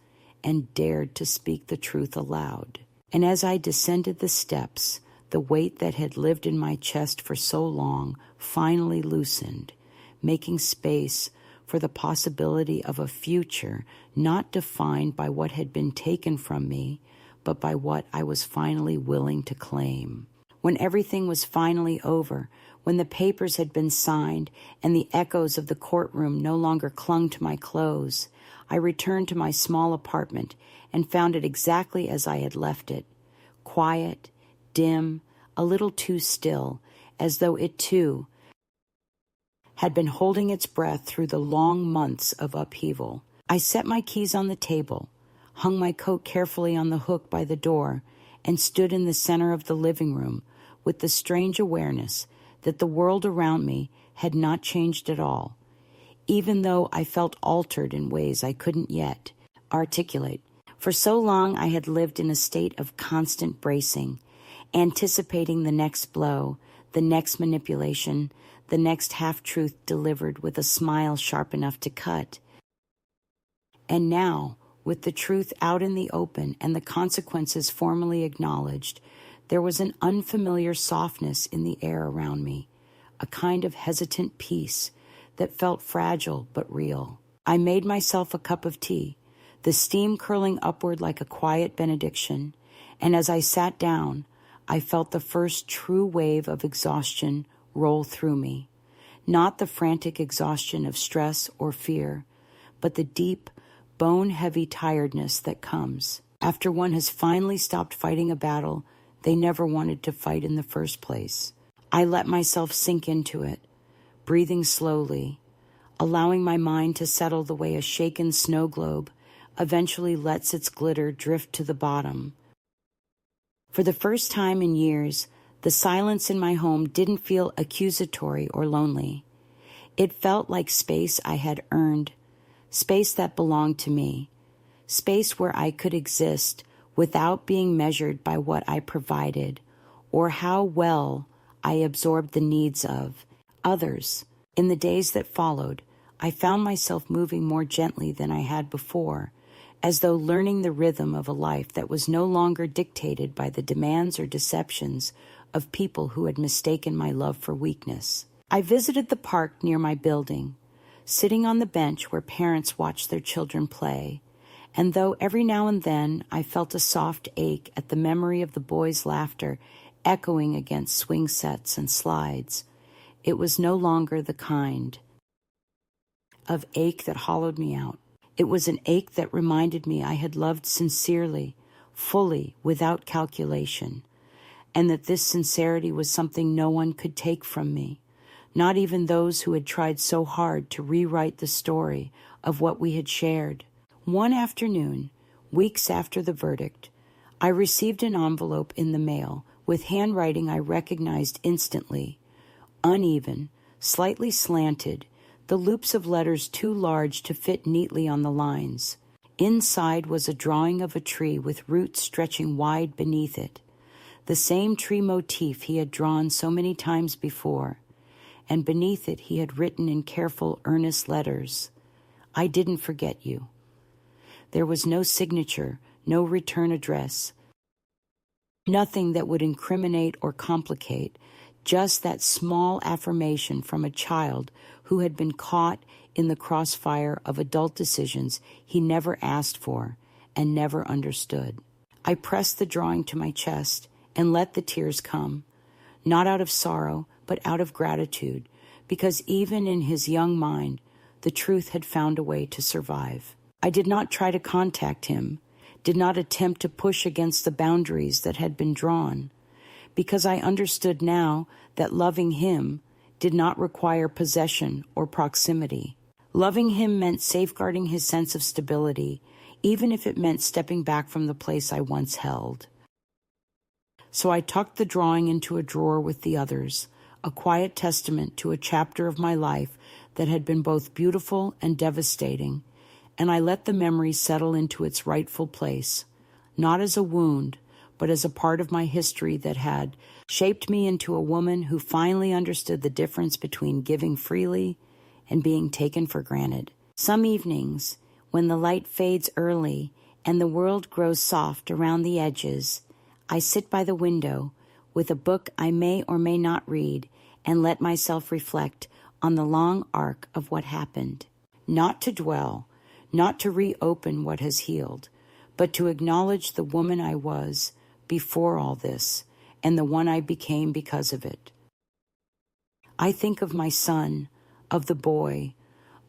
and dared to speak the truth aloud. And as I descended the steps, the weight that had lived in my chest for so long finally loosened, making space for the possibility of a future not defined by what had been taken from me, but by what I was finally willing to claim. When everything was finally over, when the papers had been signed and the echoes of the courtroom no longer clung to my clothes, I returned to my small apartment and found it exactly as I had left it, quiet, dim, a little too still, as though it too had been holding its breath through the long months of upheaval. I set my keys on the table, hung my coat carefully on the hook by the door, and stood in the center of the living room with the strange awareness that the world around me had not changed at all, even though I felt altered in ways I couldn't yet articulate. For so long I had lived in a state of constant bracing, anticipating the next blow, the next manipulation, the next half-truth delivered with a smile sharp enough to cut. And now, with the truth out in the open and the consequences formally acknowledged, there was an unfamiliar softness in the air around me, a kind of hesitant peace that felt fragile but real. I made myself a cup of tea, the steam curling upward like a quiet benediction, and as I sat down, I felt the first true wave of exhaustion roll through me. Not the frantic exhaustion of stress or fear, but the deep, bone-heavy tiredness that comes after one has finally stopped fighting a battle they never wanted to fight in the first place. I let myself sink into it, breathing slowly, allowing my mind to settle the way a shaken snow globe eventually lets its glitter drift to the bottom. For the first time in years, the silence in my home didn't feel accusatory or lonely. It felt like space I had earned, space that belonged to me, space where I could exist without being measured by what I provided or how well I absorbed the needs of others. In the days that followed, I found myself moving more gently than I had before, as though learning the rhythm of a life that was no longer dictated by the demands or deceptions of people who had mistaken my love for weakness. I visited the park near my building, sitting on the bench where parents watched their children play, and though every now and then I felt a soft ache at the memory of the boys' laughter echoing against swing sets and slides, it was no longer the kind of ache that hollowed me out. It was an ache that reminded me I had loved sincerely, fully, without calculation, and that this sincerity was something no one could take from me, not even those who had tried so hard to rewrite the story of what we had shared. One afternoon, weeks after the verdict, I received an envelope in the mail with handwriting I recognized instantly, uneven, slightly slanted, the loops of letters too large to fit neatly on the lines. Inside was a drawing of a tree with roots stretching wide beneath it, the same tree motif he had drawn so many times before, and beneath it he had written in careful, earnest letters, "I didn't forget you." There was no signature, no return address, nothing that would incriminate or complicate, just that small affirmation from a child who had been caught in the crossfire of adult decisions he never asked for and never understood. I pressed the drawing to my chest and let the tears come, not out of sorrow, but out of gratitude, because even in his young mind, the truth had found a way to survive. I did not try to contact him, did not attempt to push against the boundaries that had been drawn, because I understood now that loving him did not require possession or proximity. Loving him meant safeguarding his sense of stability, even if it meant stepping back from the place I once held. So I tucked the drawing into a drawer with the others, a quiet testament to a chapter of my life that had been both beautiful and devastating, and I let the memory settle into its rightful place, not as a wound, but as a part of my history that had shaped me into a woman who finally understood the difference between giving freely and being taken for granted. Some evenings, when the light fades early and the world grows soft around the edges, I sit by the window with a book I may or may not read and let myself reflect on the long arc of what happened. Not to dwell, not to reopen what has healed, but to acknowledge the woman I was before all this and the one I became because of it. I think of my son, of the boy,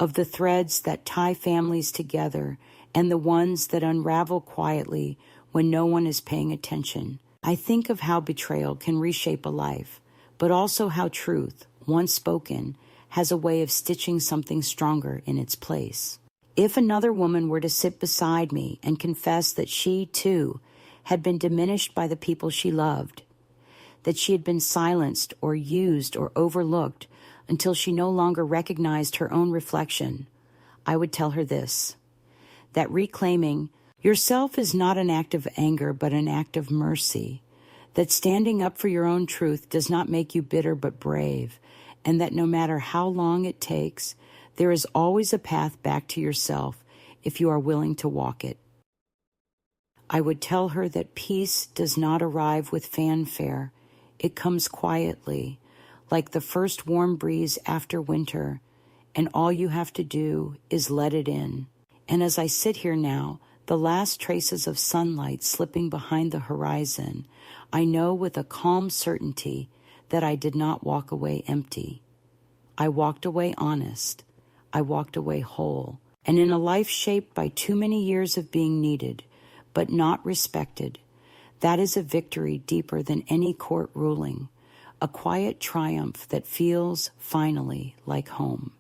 of the threads that tie families together and the ones that unravel quietly when no one is paying attention. I think of how betrayal can reshape a life, but also how truth, once spoken, has a way of stitching something stronger in its place. If another woman were to sit beside me and confess that she, too, had been diminished by the people she loved, that she had been silenced or used or overlooked until she no longer recognized her own reflection, I would tell her this, that reclaiming yourself is not an act of anger but an act of mercy, that standing up for your own truth does not make you bitter but brave, and that no matter how long it takes, there is always a path back to yourself if you are willing to walk it. I would tell her that peace does not arrive with fanfare. It comes quietly, like the first warm breeze after winter, and all you have to do is let it in. And as I sit here now, the last traces of sunlight slipping behind the horizon, I know with a calm certainty that I did not walk away empty. I walked away honest. I walked away whole. And in a life shaped by too many years of being needed, but not respected, that is a victory deeper than any court ruling, a quiet triumph that feels, finally, like home.